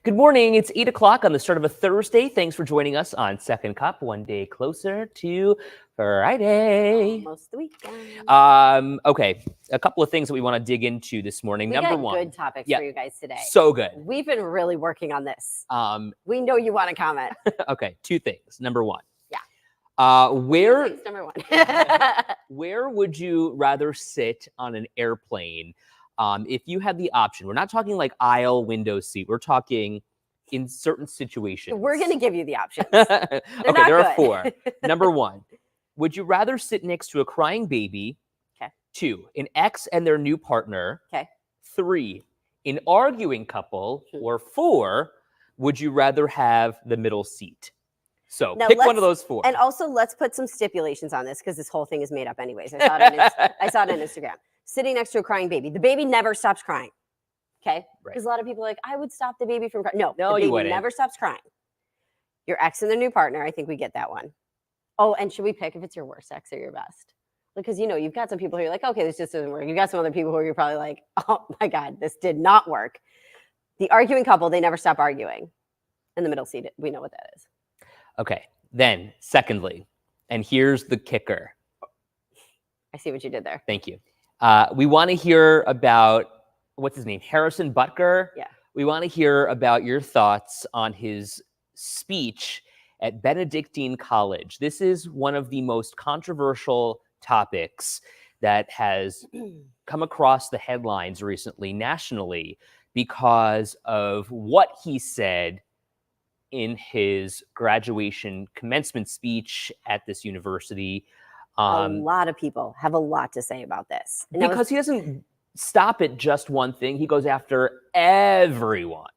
Good morning. It's 8 o'clock on the start of a Thursday. Thanks for joining us on Second Cup, one day closer to Friday. Almost the weekend. Okay, a couple of things that we want to dig into this morning. We Number got one, good topics for you guys today. so good. We've been really working on this. We know you want to comment. Okay, two things. Number one. Yeah. Where Thanks, number one. where would you rather sit on an airplane if you had the option? We're not talking like aisle window seat. We're talking in certain situations. We're going to give you the options. Okay, there are four. Good. Number one, would you rather sit next to a crying baby? Okay. 2, an ex and their new partner. Okay. 3, an arguing couple. Or 4, would you rather have the middle seat? So Now pick one of those 4. And also, let's put some stipulations on this because this whole thing is made up anyways. I saw it on Instagram. Sitting next to a crying baby. The baby never stops crying. Okay? Because a lot of people are like, I would stop the baby from crying. No, the baby you wouldn't. never stops crying. Your ex and their new partner, I think we get that one. Oh, and should we pick if it's your worst ex or your best? Because, you know, you've got some people who are like, okay, this just doesn't work. You've got some other people who you're probably like, oh my God, this did not work. The arguing couple, they never stop arguing. In the middle seat, we know what that is. Okay. Then, secondly, and here's the kicker. I see what you did there. Thank you. We want to hear about, what's his name? Harrison Butker? Yeah. We want to hear about your thoughts on his speech at Benedictine College. This is one of the most controversial topics that has come across the headlines recently, nationally, because of what he said in his graduation commencement speech at this university. A lot of people have a lot to say about this. And because he doesn't stop at just one thing. He goes after everyone.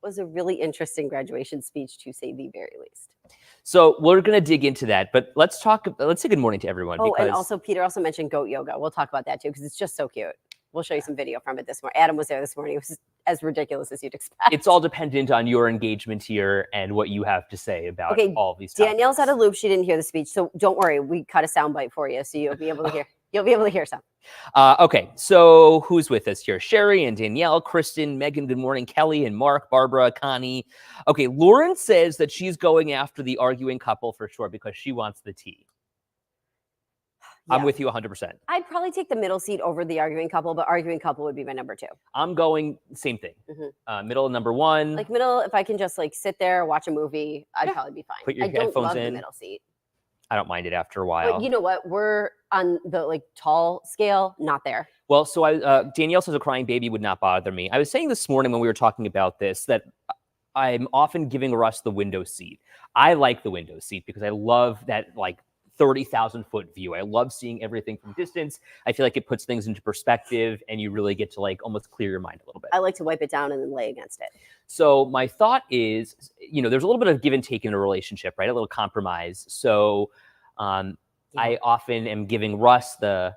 Was a really interesting graduation speech, to say the very least. So we're going to dig into that, but let's say good morning to everyone. Oh, and also Peter also mentioned goat yoga. We'll talk about that too, because it's just so cute. We'll show you some video from it this morning. Adam was there this morning. It was as ridiculous as you'd expect. It's all dependent on your engagement here and what you have to say about all these topics. Danielle's out of loop. She didn't hear the speech, so don't worry. We cut a soundbite for you, so you'll be able to hear. You'll be able to hear some. Okay, so who's with us here? Sherry and Danielle, Kristen, Megan, good morning, Kelly and Mark, Barbara, Connie. Okay, Lauren says that she's going after the arguing couple for sure because she wants the tea. Yeah. I'm with you 100%. I'd probably take the middle seat over the arguing couple, but arguing couple would be my number 2. I'm going same thing. Middle, number 1. Like middle, if I can just like sit there, watch a movie, I'd probably be fine. Put your headphones in. I don't love the middle seat. I don't mind it after a while. But you know what? We're on the like tall scale, not there. Well, so Danielle says a crying baby would not bother me. I was saying this morning when we were talking about this that I'm often giving Russ the window seat. I like the window seat because I love that like 30,000 foot view. I love seeing everything from distance. I feel like it puts things into perspective and you really get to like almost clear your mind a little bit. I like to wipe it down and then lay against it. So my thought is, you know, there's a little bit of give and take in a relationship, right? A little compromise. So I often am giving Russ the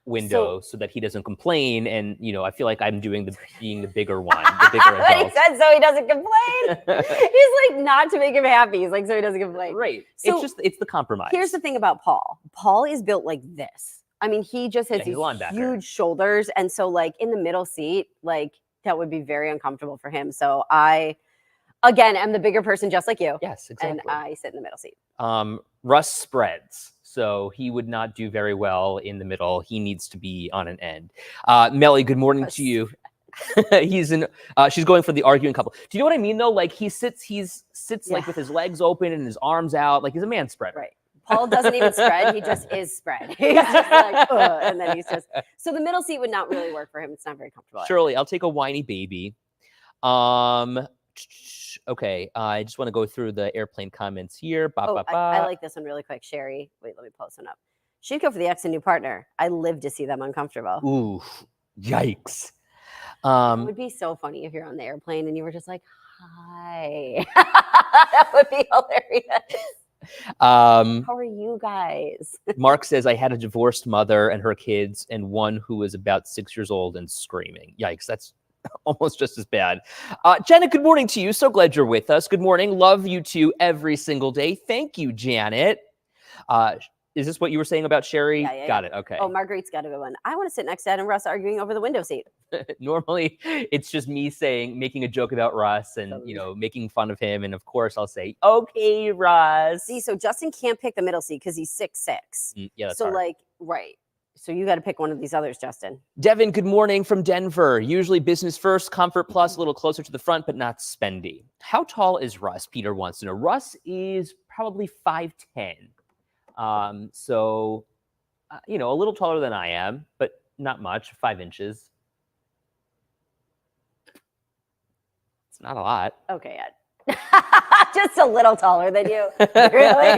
window so that he doesn't complain. And, you know, I feel like I'm being the bigger one, the bigger adult. He said so he doesn't complain. He's like, not to make him happy. He's like, so he doesn't complain. Right. So it's the compromise. Here's the thing about Paul. Paul is built like this. I mean, he just has these huge shoulders. And so like in the middle seat, like that would be very uncomfortable for him. So I, again, am the bigger person just like you. Yes, exactly. And I sit in the middle seat. Russ spreads. So he would not do very well in the middle. He needs to be on an end. Melly, good morning to you. She's going for the arguing couple. Do you know what I mean though? Like he sits like with his legs open and his arms out, like he's a man spread. Right. Paul doesn't even spread. He just is spread. He's just like, ugh, and then he's just. So the middle seat would not really work for him. It's not very comfortable. Surely, I'll take a whiny baby. Okay, I just want to go through the airplane comments here. I like this one really quick. Sherry, wait, let me post one up. She'd go for the ex and new partner. I live to see them uncomfortable. Ooh, yikes. It would be so funny if you're on the airplane and you were just like, hi. That would be hilarious. How are you guys? Mark says, I had a divorced mother and her kids and one who was about 6 years old and screaming. Yikes, that's almost just as bad. Janet, good morning to you. So glad you're with us. Good morning. Love you two every single day. Thank you, Janet. Is this what you were saying about Sherry? Yeah. Got it. Okay. Oh, Marguerite's got a good one. I want to sit next to Ed and Russ arguing over the window seat. Normally, it's just me making a joke about Russ and, making fun of him. And of course, I'll say, okay, Russ. See, so Justin can't pick the middle seat because he's 6'6". Yeah, that's so hard. Right. So you got to pick one of these others, Justin. Devin, good morning from Denver. Usually business first, comfort plus, a little closer to the front, but not spendy. How tall is Russ? Peter wants to know. Russ is probably 5'10". So, a little taller than I am, but not much, 5 inches. It's not a lot. Okay, Ed. Just a little taller than you. Really?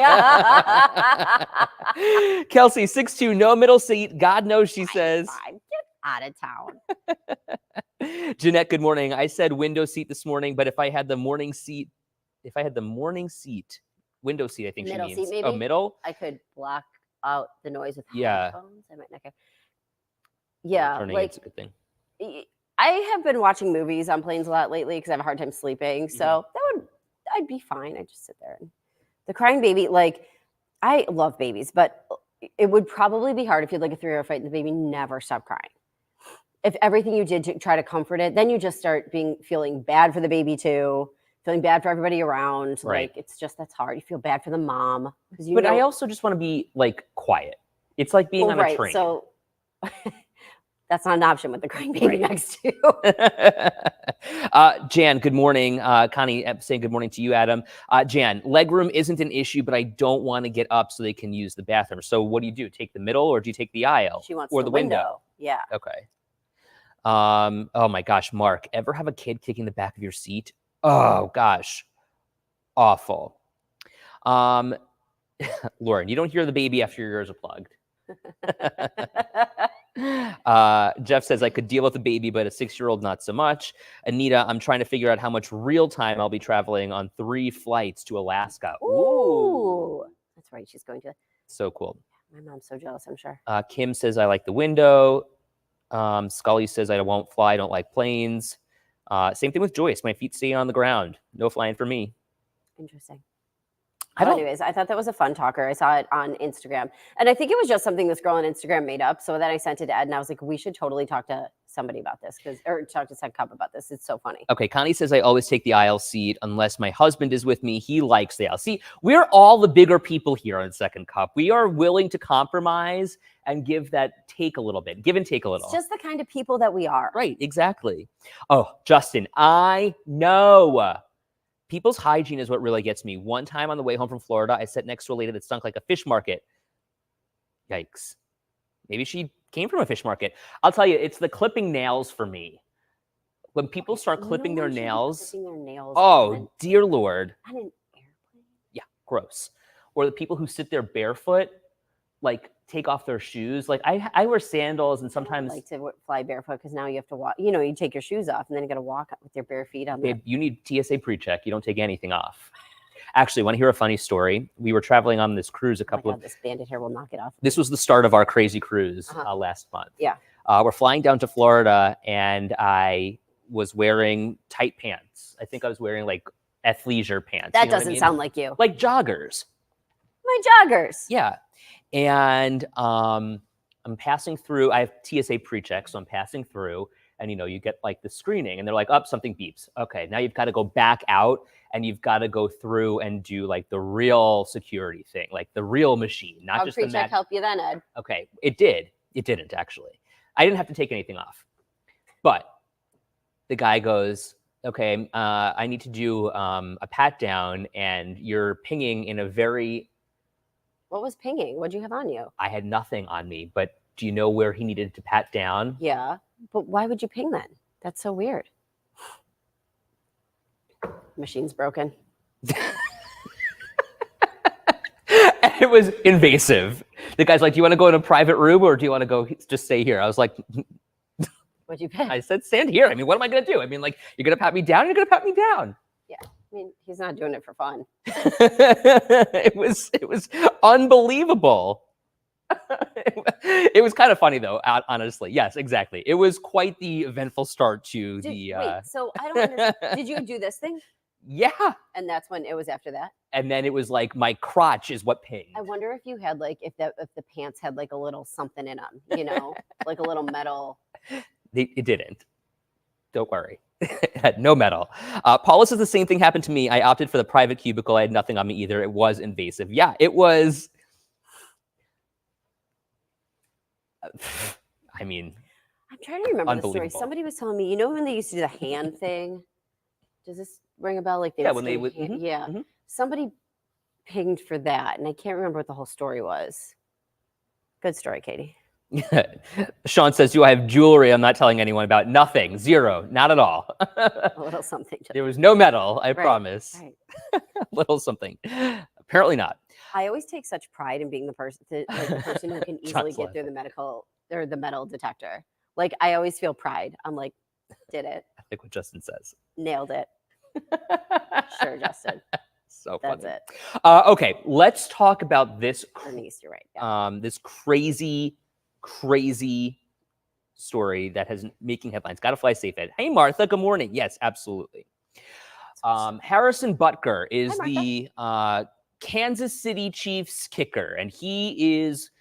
Kelsey, 6'2", no middle seat. God knows, she says. Get out of town. Jeanette, good morning. I said window seat this morning, but if I had the morning seat, window seat, I think middle she means. Seat, maybe? Oh, middle? I could block out the noise with Yeah. headphones. I might not care. Yeah, Turning like it's a good thing. I have been watching movies on planes a lot lately because I have a hard time sleeping. So I'd be fine. I'd just sit there. And the crying baby, like, I love babies, but it would probably be hard if you had like a 3-hour fight and the baby never stopped crying. If everything you did to try to comfort it, then you just start feeling bad for the baby too, feeling bad for everybody around. Right. Like, that's hard. You feel bad for the mom. But I also just want to be like quiet. It's like being on a train. So that's not an option with the crying baby next to you. Jan, good morning. Connie saying good morning to you, Adam. Jan, legroom isn't an issue, but I don't want to get up so they can use the bathroom. So what do? Take the middle, or do you take the aisle? She wants or the window. Yeah. Okay. Oh my gosh, Mark, ever have a kid kicking the back of your seat? Oh gosh, awful. Lauren, you don't hear the baby after your ears are plugged. Jeff says I could deal with the baby, but a 6-year-old not so much. Anita, I'm trying to figure out how much real time I'll be traveling on 3 flights to Alaska. Ooh. That's right. She's going to. So cool. My mom's so jealous, I'm sure. Kim says I like the window. Scully says I won't fly. I don't like planes. Same thing with Joyce. My feet stay on the ground. No flying for me. Interesting. Anyways, I thought that was a fun talker. I saw it on Instagram. And I think it was just something this girl on Instagram made up. So then I sent it to Ed and I was like, we should totally talk to somebody about this, or talk to Seth Cup about this. It's so funny. Okay, Connie says I always take the aisle seat unless my husband is with me. He likes the aisle. See, we're all the bigger people here on Second Cup. We are willing to compromise and give and take a little. It's just the kind of people that we are. Right, exactly. Oh, Justin, I know. People's hygiene is what really gets me. One time on the way home from Florida, I sat next to a lady that stunk like a fish market. Yikes. Maybe she came from a fish market. I'll tell you, it's the clipping nails for me. When people start clipping their nails. Oh, dear Lord. On an airplane? Yeah, gross. Or the people who sit there barefoot, like take off their shoes. Like I wear sandals and sometimes I like to fly barefoot because now you have to walk. You take your shoes off and then you got to walk with your bare feet on. Babe, you need TSA pre-check. You don't take anything off. Actually, want to hear a funny story? We were traveling on this cruise this bandit hair will knock it off. This was the start of our crazy cruise last month. Yeah. We're flying down to Florida and I was wearing tight pants. I think I was wearing like athleisure pants. That doesn't sound like you. Like joggers. My joggers. Yeah. And I'm passing through. I have TSA pre-check, so I'm passing through. And, you get like the screening and they're like, something beeps. Okay, now you've got to go back out and you've got to go through and do like the real security thing, like the real machine, not just the pre-check help you then, Ed? Okay, it did. It didn't, actually. I didn't have to take anything off. But the guy goes, okay, I need to do a pat down and you're pinging in a very... What was pinging? What'd you have on you? I had nothing on me, but do you know where he needed to pat down? Yeah, but why would you ping then? That's so weird. Machine's broken. It was invasive. The guy's like, do you want to go in a private room or do you want to go just stay here? I was like... What'd you pick? I said, stand here. I mean, what am I going to do? I mean, like, you're going to pat me down? You're going to pat me down. Yeah. I mean, he's not doing it for fun. It was unbelievable. It was kind of funny though, honestly. Yes, exactly. It was quite the eventful start to Wait, so I don't understand. Did you do this thing? Yeah. And that's when it was after that. And then it was like my crotch is what pinged. I wonder if you had like if the pants had like a little something in them, you know, like a little metal. It didn't. Don't worry. It had no metal. Paula says the same thing happened to me. I opted for the private cubicle. I had nothing on me either. It was invasive. Yeah, it was. I mean, I'm trying to remember the story. unbelievable. Somebody was telling me, you know, when they used to do the hand thing. Does this ring a bell? Like Yeah, would when they stay would- hand- mhm, yeah. mhm. Somebody pinged for that, and I can't remember what the whole story was. Good story, Katie. Sean says, do I have jewelry I'm not telling anyone about? Nothing. Zero. Not at all. A little something. There was no metal, I Right, promise. Right. Little something. Apparently not. I always take such pride in being the person, like the person who can easily John's get through laughing. the medical or the metal detector. Like I always feel pride. I'm like, did it, I like what Justin says. nailed it. Sure, Justin. So That's funny. it. Okay, let's talk about this Bernice, you're right. Yeah. this crazy story that has making headlines. Gotta fly safe, Ed. Hey, Martha. Good morning. Yes, absolutely. Harrison Butker is Hi, the Kansas City Chiefs kicker, and he is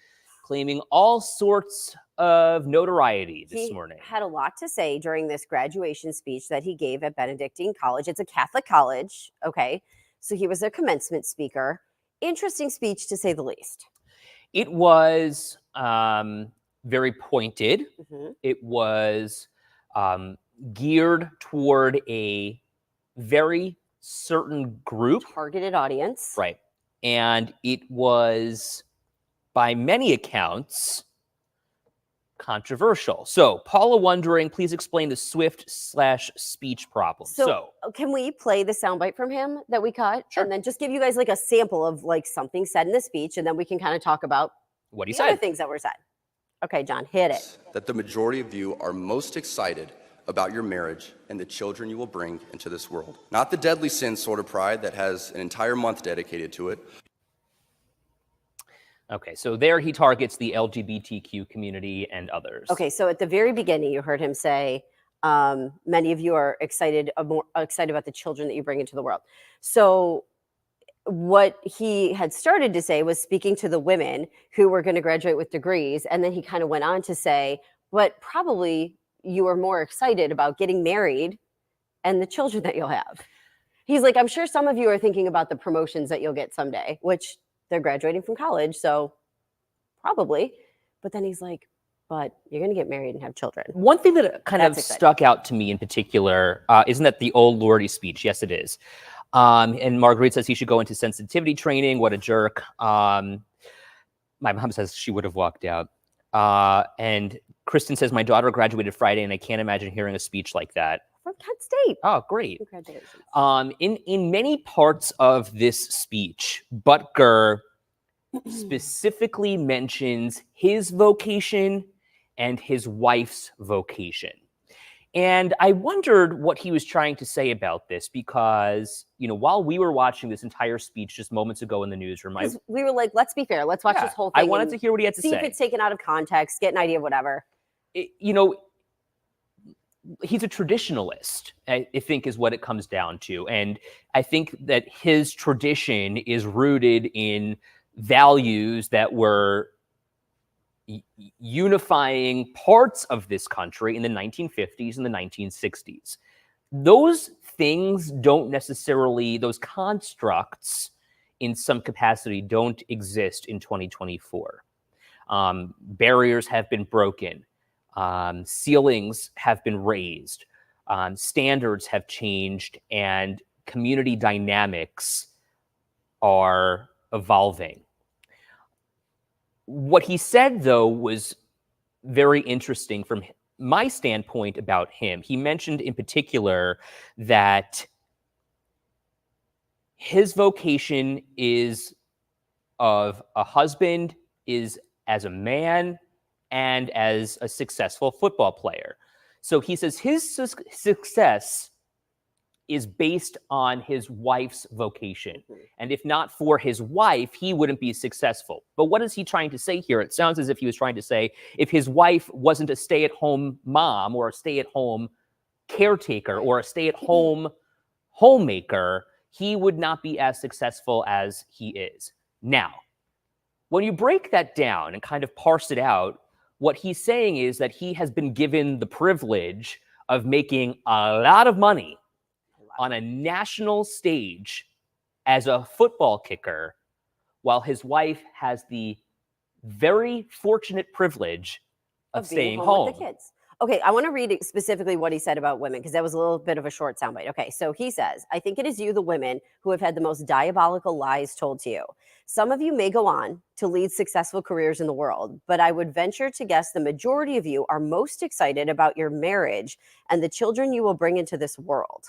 claiming all sorts of notoriety this He morning. had a lot to say during this graduation speech that he gave at Benedictine College. It's a Catholic college. Okay. So he was a commencement speaker. Interesting speech to say the least. It was very pointed. Mhm. It was geared toward a very certain group. Targeted audience. Right. And it was, by many accounts, controversial. So, Paula wondering, please explain the Swift/speech problem. So can we play the soundbite from him that we cut? Sure. And then just give you guys like a sample of like something said in the speech, and then we can kind of talk about what he the other said. things that were said. Okay, John, hit it. That the majority of you are most excited about your marriage and the children you will bring into this world. Not the deadly sin sort of pride that has an entire month dedicated to it. Okay, so there he targets the LGBTQ community and others. Okay, so at the very beginning, you heard him say, many of you are excited about the children that you bring into the world. So what he had started to say was speaking to the women who were going to graduate with degrees. And then he kind of went on to say, but probably you are more excited about getting married and the children that you'll have. He's like, I'm sure some of you are thinking about the promotions that you'll get someday, which they're graduating from college, so probably. But then he's like, but you're going to get married and have children. One thing that kind That's of exciting. stuck out to me in particular, isn't that the old Lordy speech? Yes, it is. And Marguerite says he should go into sensitivity training. What a jerk. My mom says she would have walked out. And Kristen says, my daughter graduated Friday, and I can't imagine hearing a speech like that. From Kent State. Oh, great. Congratulations. In many parts of this speech, Butker specifically mentions his vocation and his wife's vocation. And I wondered what he was trying to say about this because, you know, while we were watching this entire speech just moments ago in the newsroom, We were like, let's be fair. Let's watch this whole I thing. wanted and to hear what he had to see say. if it's taken out of context, get an idea of whatever. You know, he's a traditionalist, I think is what it comes down to. And I think that his tradition is rooted in values that were unifying parts of this country in the 1950s and the 1960s. Those things don't necessarily, those constructs in some capacity don't exist in 2024. Barriers have been broken. Ceilings have been raised. Standards have changed, and community dynamics are evolving. What he said, though, was very interesting from my standpoint about him. He mentioned in particular that his vocation is of a husband, is as a man, and as a successful football player. So he says his success is based on his wife's vocation. And if not for his wife, he wouldn't be successful. But what is he trying to say here? It sounds as if he was trying to say, if his wife wasn't a stay-at-home mom or a stay-at-home caretaker or a stay-at-home homemaker, he would not be as successful as he is. Now, when you break that down and kind of parse it out, what he's saying is that he has been given the privilege of making a lot of money on a national stage as a football kicker, while his wife has the very fortunate privilege of being staying home. with the kids. Okay, I want to read specifically what he said about women because that was a little bit of a short soundbite. Okay, so he says, I think it is you, the women, who have had the most diabolical lies told to you. Some of you may go on to lead successful careers in the world, but I would venture to guess the majority of you are most excited about your marriage and the children you will bring into this world.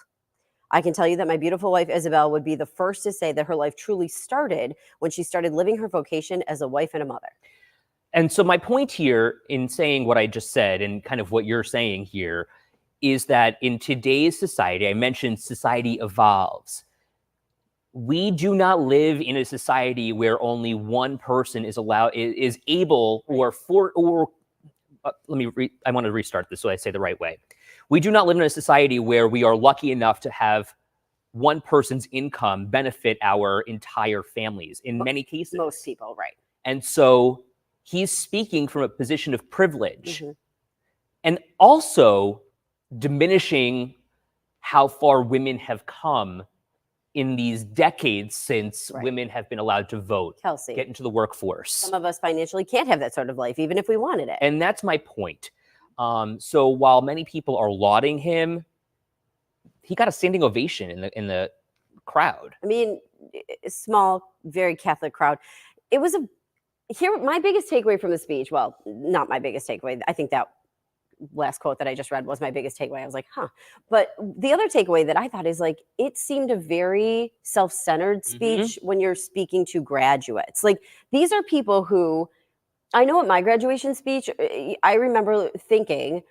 I can tell you that my beautiful wife, Isabel, would be the first to say that her life truly started when she started living her vocation as a wife and a mother. And so my point here in saying what I just said and kind of what you're saying here is that in today's society, I mentioned society evolves. We do not live in a society where only one person is able I want to restart this so I say the right way. We do not live in a society where we are lucky enough to have one person's income benefit our entire families in many cases. Most people, right. And so he's speaking from a position of privilege and also diminishing how far women have come in these decades since women have been allowed to vote, Kelsey, get into the workforce. Some of us financially can't have that sort of life, even if we wanted it. And that's my point. So while many people are lauding him, he got a standing ovation in the crowd. I mean, a small, very Catholic crowd. It was my biggest takeaway from the speech, well, not my biggest takeaway. I think that last quote that I just read was my biggest takeaway. I was like, huh. But the other takeaway that I thought is like, it seemed a very self-centered speech when you're speaking to graduates. Like, these are people who, I know at my graduation speech, I remember thinking,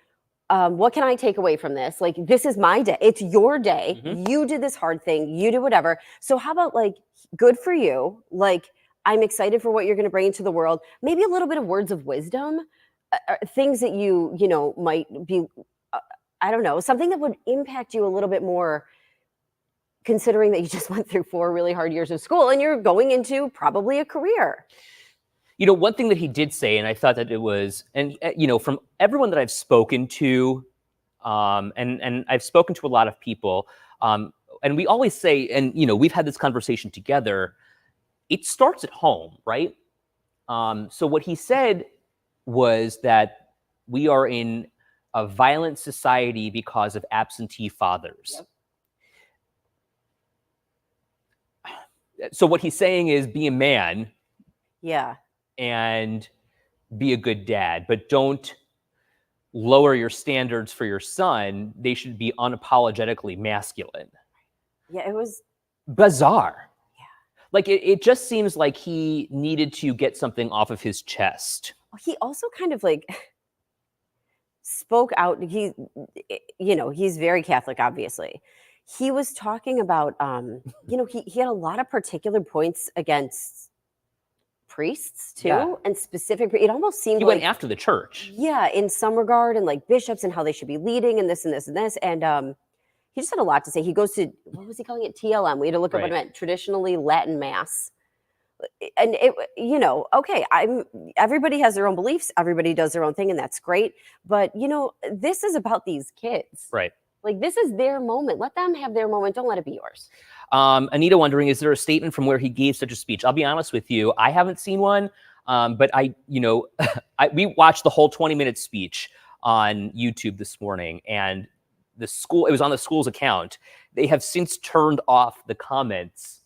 what can I take away from this? Like, this is my day. It's your day. You did this hard thing. You did whatever. So how about like, good for you. Like, I'm excited for what you're going to bring into the world. Maybe a little bit of words of wisdom, things that you might be, I don't know, something that would impact you a little bit more, considering that you just went through 4 really hard years of school and you're going into probably a career. You know, one thing that he did say, and I thought that it was, and from everyone that I've spoken to, and I've spoken to a lot of people, and we always say, and we've had this conversation together, it starts at home, right? So what he said was that we are in a violent society because of absentee fathers. Yep. So what he's saying is be a man. Yeah. And be a good dad, but don't lower your standards for your son. They should be unapologetically masculine. Yeah, it was bizarre. Yeah. Like it just seems like he needed to get something off of his chest. He also kind of like spoke out. He's very Catholic, obviously. He was talking about, he had a lot of particular points against priests too, and specific. It almost seemed he went after the church. Yeah, in some regard, and like bishops and how they should be leading, and this and this and this. And he just had a lot to say. He goes to, what was he calling it? TLM. We had to look up what it meant. Traditionally Latin Mass. And it, okay, everybody has their own beliefs. Everybody does their own thing, and that's great. But this is about these kids, right? Like, this is their moment. Let them have their moment. Don't let it be yours. Anita wondering, is there a statement from where he gave such a speech? I'll be honest with you, I haven't seen one, but we watched the whole 20-minute speech on YouTube this morning, and it was on the school's account. They have since turned off the comments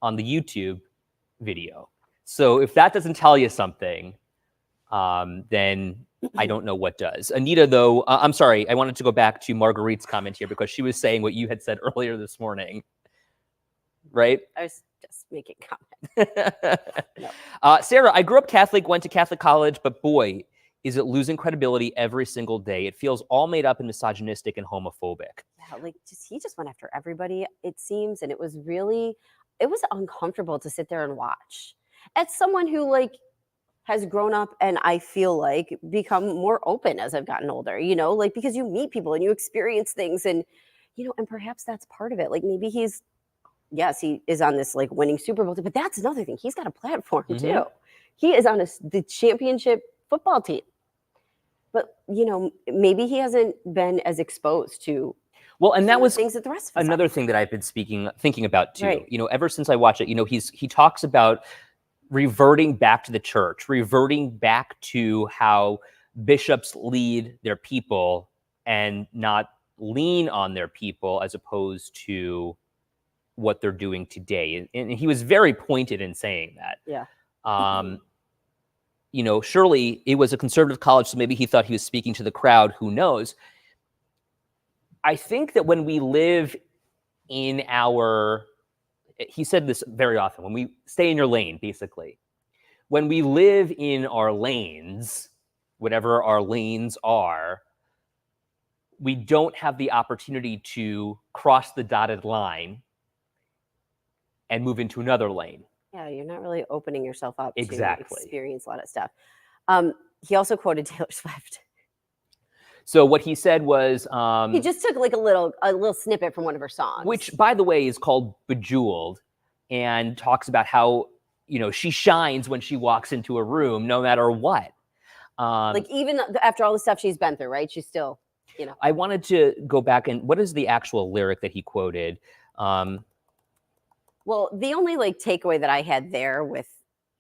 on the YouTube video. So if that doesn't tell you something, then I don't know what does. Anita, though, I'm sorry, I wanted to go back to Marguerite's comment here because she was saying what you had said earlier this morning, right? I was just making comment. No. Sarah, I grew up Catholic, went to Catholic college, but boy, is it losing credibility every single day. It feels all made up and misogynistic and homophobic. Yeah, like he just went after everybody, it seems, and it was uncomfortable to sit there and watch. As someone who has grown up and I feel like become more open as I've gotten older, because you meet people and you experience things and And perhaps that's part of it. Like maybe he is on this like winning Super Bowl team, but that's another thing. He's got a platform too. He is on the championship football team. But maybe he hasn't been as exposed to and that was things that the rest of us another are. thing that I've been thinking about too. Right. Ever since I watched it, he talks about reverting back to the church, reverting back to how bishops lead their people and not lean on their people as opposed to what they're doing today. And he was very pointed in saying that. Yeah. Surely it was a conservative college, so maybe he thought he was speaking to the crowd. Who knows? I think that when we live in he said this very often, when we stay in your lane, basically, when we live in our lanes, whatever our lanes are, we don't have the opportunity to cross the dotted line and move into another lane. Yeah, you're not really opening yourself up to Exactly. experience a lot of stuff. He also quoted Taylor Swift. So what he said was he just took like a little snippet from one of her songs, which, by the way, is called Bejeweled, and talks about how she shines when she walks into a room, no matter what. Like even after all the stuff she's been through, right? She's still, I wanted to go back and what is the actual lyric that he quoted? Well, the only like takeaway that I had there with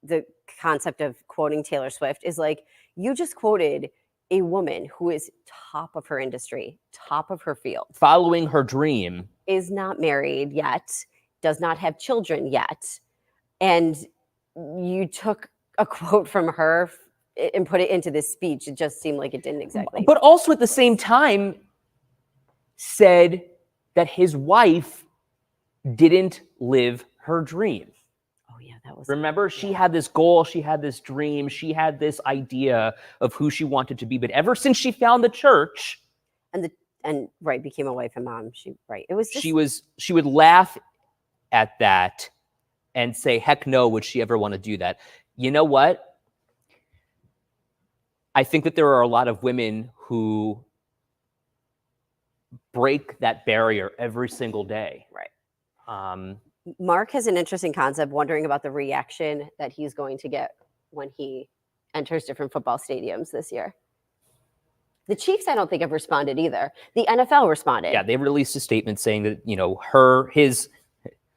the concept of quoting Taylor Swift is like, you just quoted a woman who is top of her industry, top of her field, following her dream, is not married yet, does not have children yet. And you took a quote from her and put it into this speech. It just seemed like it didn't exactly. But also at the same time said that his wife didn't live her dream. Oh yeah, that was. Remember, she had this goal, she had this dream, she had this idea of who she wanted to be. But ever since she found the church, became a wife and mom. It was just, she would laugh at that and say, heck no, would she ever want to do that? You know what? I think that there are a lot of women who break that barrier every single day. Right. Um, Mark has an interesting concept, wondering about the reaction that he's going to get when he enters different football stadiums this year. The Chiefs, I don't think, have responded either. The NFL responded. Yeah, they released a statement saying that, his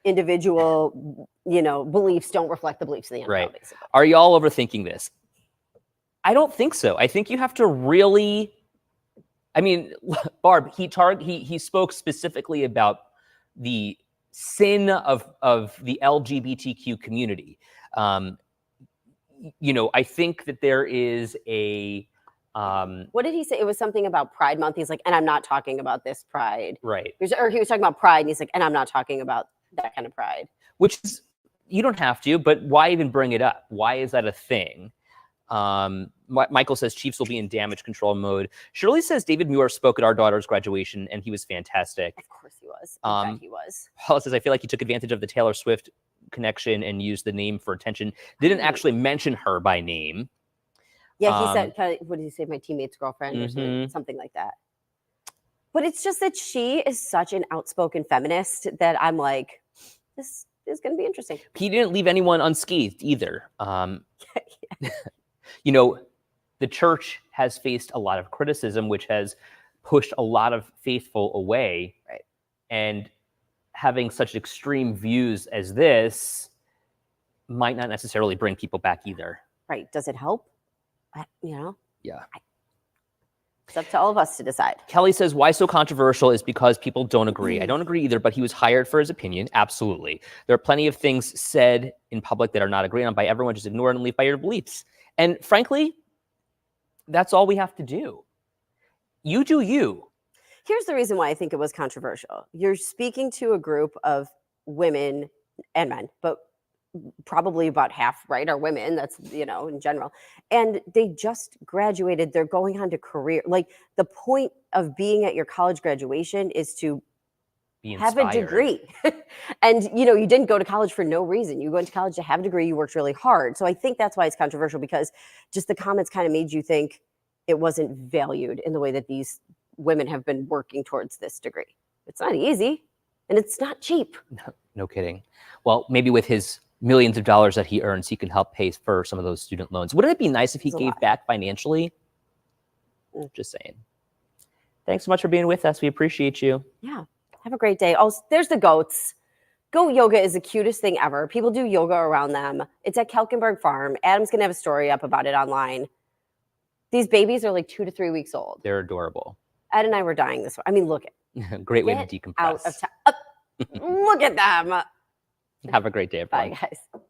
individual, beliefs don't reflect the beliefs of the NFL. Right. Basically. Are y'all overthinking this? I don't think so. I think you have to really. I mean, Barb, he spoke specifically about the sin of the LGBTQ community. I think that there is a. What did he say? It was something about Pride Month. He's like, and I'm not talking about this pride. Right. Or he was talking about pride, and he's like, and I'm not talking about that kind of pride. Which is, you don't have to, but why even bring it up? Why is that a thing? Michael says Chiefs will be in damage control mode. Shirley says David Muir spoke at our daughter's graduation and he was fantastic. Of course he was. I bet he was. Paula says, I feel like he took advantage of the Taylor Swift connection and used the name for attention. Didn't actually mention her by name. Yeah, he said, what did he say? My teammate's girlfriend or something like that. But it's just that she is such an outspoken feminist that I'm like, this is going to be interesting. He didn't leave anyone unscathed either. The church has faced a lot of criticism, which has pushed a lot of faithful away. Right. And having such extreme views as this might not necessarily bring people back either. Right. Does it help? Yeah. It's up to all of us to decide. Kelly says, why so controversial is because people don't agree. I don't agree either, but he was hired for his opinion. Absolutely. There are plenty of things said in public that are not agreed on by everyone. Just ignore it and live by your beliefs. And frankly, that's all we have to do. You do you. Here's the reason why I think it was controversial. You're speaking to a group of women and men, but probably about half, right, are women. That's, in general. And they just graduated. They're going on to career. Like, the point of being at your college graduation is to have a degree. And, you didn't go to college for no reason. You went to college to have a degree. You worked really hard. So I think that's why it's controversial, because just the comments kind of made you think it wasn't valued in the way that these women have been working towards this degree. It's not easy, and it's not cheap. No kidding. Well, maybe with his millions of dollars that he earns, he can help pay for some of those student loans. Wouldn't it be nice if he It's a gave lot. back financially? Just saying. Thanks so much for being with us. We appreciate you. Yeah. Have a great day. Oh, there's the goats. Goat yoga is the cutest thing ever. People do yoga around them. It's at Kelkenberg Farm. Adam's going to have a story up about it online. These babies are like 2 to 3 weeks old. They're adorable. Ed and I were dying this way. I mean, look at Great way to Get decompress. out of town. Look at them. Have a great day, everyone. Bye, guys.